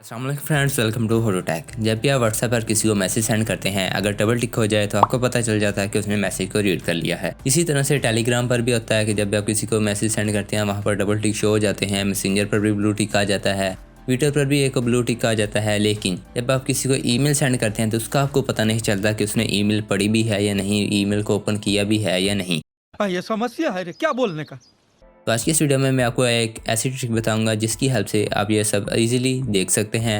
अस्सलाम friends, welcome to होटोटैक। जब भी आप व्हाट्सएप पर किसी को मैसेज सेंड करते हैं, अगर डबल टिक हो जाए तो आपको पता चल जाता है कि उसने मैसेज को रीड कर लिया है। इसी तरह से टेलीग्राम पर भी होता है कि जब भी आप किसी को मैसेज सेंड करते हैं वहाँ पर डबल टिक शो हो जाते हैं। मैसेंजर पर भी ब्लू टिक आ जाता है, ट्विटर पर भी एक ब्लू टिक आ जाता है। लेकिन जब आप किसी को ईमेल सेंड करते हैं तो उसका आपको पता नहीं चलता कि उसने ईमेल पढ़ी भी है या नहीं, ईमेल को ओपन किया भी है या नहीं। ये समस्या है रे, क्या बोलने का। तो आज की इस वीडियो में मैं आपको एक ऐसी ट्रिक बताऊंगा जिसकी हेल्प से आप ये सब इजीली देख सकते हैं।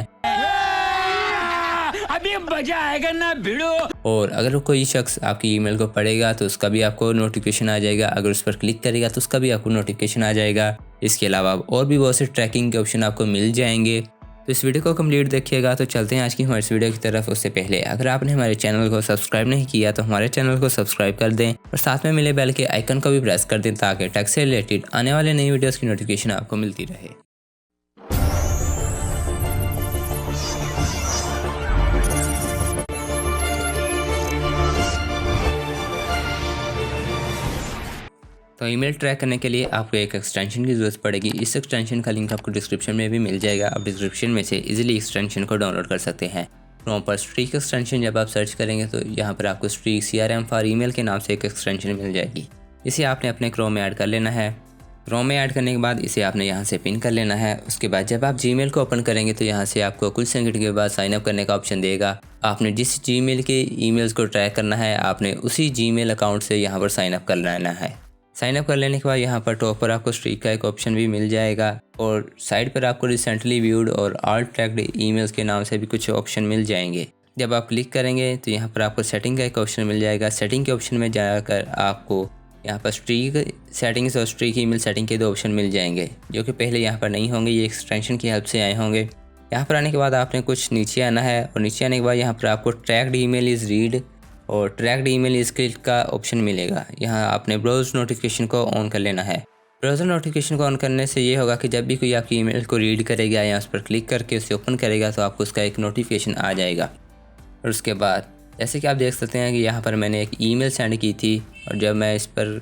अभी मजा आएगा ना भिड़ो। और अगर कोई शख्स आपकी ईमेल को पढ़ेगा तो उसका भी आपको नोटिफिकेशन आ जाएगा, अगर उस पर क्लिक करेगा तो उसका भी आपको नोटिफिकेशन आ जाएगा। इसके अलावा और भी बहुत से ट्रैकिंग के ऑप्शन आपको मिल जाएंगे। तो इस वीडियो को कंप्लीट देखिएगा। तो चलते हैं आज की हमारे इस वीडियो की तरफ। उससे पहले अगर आपने हमारे चैनल को सब्सक्राइब नहीं किया तो हमारे चैनल को सब्सक्राइब कर दें और साथ में मिले बेल के आइकन को भी प्रेस कर दें ताकि टेक से रिलेटेड आने वाले नई वीडियोस की नोटिफिकेशन आपको मिलती रहे। तो ईमेल ट्रैक करने के लिए आपको एक एक्सटेंशन की ज़रूरत पड़ेगी। इस एक्सटेंशन का लिंक आपको डिस्क्रिप्शन में भी मिल जाएगा। आप डिस्क्रिप्शन में से इजीली एक्सटेंशन को डाउनलोड कर सकते हैं। क्रोम पर स्ट्रीक एक्सटेंशन जब आप सर्च करेंगे तो यहाँ पर आपको स्ट्रीक CRM फॉर ईमेल के नाम से एक एक्सटेंशन मिल जाएगी। इसे आपने अपने क्रोम में ऐड कर लेना है। क्रोम में ऐड करने के बाद इसे आपने यहाँ से पिन कर लेना है। उसके बाद जब आप जीमेल को ओपन करेंगे तो यहाँ से आपको कुछ सेकंड के बाद साइनअप करने का ऑप्शन देगा। आपने जिस जीमेल के ईमेल्स को ट्रैक करना है आपने उसी जीमेल अकाउंट से यहाँ पर साइनअप कर लेना है। साइनअप कर लेने के बाद यहाँ पर टॉप पर आपको स्ट्रीक का एक ऑप्शन भी मिल जाएगा और साइड पर आपको रिसेंटली व्यूड और ऑल ट्रैक्ड ईमेल्स के नाम से भी कुछ ऑप्शन मिल जाएंगे। जब आप क्लिक करेंगे तो यहाँ पर आपको सेटिंग का एक ऑप्शन मिल जाएगा। सेटिंग के ऑप्शन में जाकर आपको यहाँ पर स्ट्रीक सेटिंग्स और स्ट्रीक ईमेल सेटिंग के दो ऑप्शन मिल जाएंगे जो कि पहले यहाँ पर नहीं होंगे, ये एक्सटेंशन की हेल्प से आए होंगे। यहाँ पर आने के बाद आपने कुछ नीचे आना है और नीचे आने के बाद यहाँ पर आपको ट्रैक्ड ईमेल इज़ रीड और ट्रैक्ड ईमेल इज क्लिक का ऑप्शन मिलेगा। यहाँ आपने ब्राउज़र नोटिफिकेशन को ऑन कर लेना है। ब्राउज़र नोटिफिकेशन को ऑन करने से ये होगा कि जब भी कोई आपकी ईमेल को रीड करेगा या उस पर क्लिक करके उसे ओपन करेगा तो आपको उसका एक नोटिफिकेशन आ जाएगा। और उसके बाद जैसे कि आप देख सकते हैं कि यहाँ पर मैंने एक ईमेल सेंड की थी और जब मैं इस पर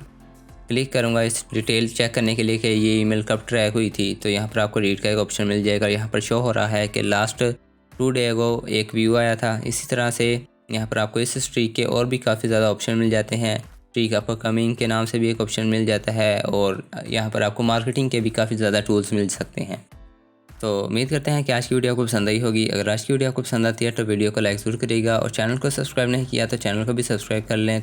क्लिक करूँगा इस डिटेल चेक करने के लिए कि ये ईमेल कब ट्रैक हुई थी तो यहाँ पर आपको रीड का एक ऑप्शन मिल जाएगा। यहाँ पर शो हो रहा है कि लास्ट 2 डे अगो एक व्यू आया था। इसी तरह से यहाँ पर आपको इस स्ट्रीक के और भी काफ़ी ज़्यादा ऑप्शन मिल जाते हैं। स्ट्रीक आपको कमिंग के नाम से भी एक ऑप्शन मिल जाता है और यहाँ पर आपको मार्केटिंग के भी काफ़ी ज़्यादा टूल्स मिल सकते हैं। तो उम्मीद करते हैं कि आज की वीडियो आपको पसंद आई होगी। अगर आज की वीडियो आपको पसंद आती है तो वीडियो को लाइक ज़रूर करिएगा और चैनल को सब्सक्राइब नहीं किया तो चैनल को भी सब्सक्राइब कर लें।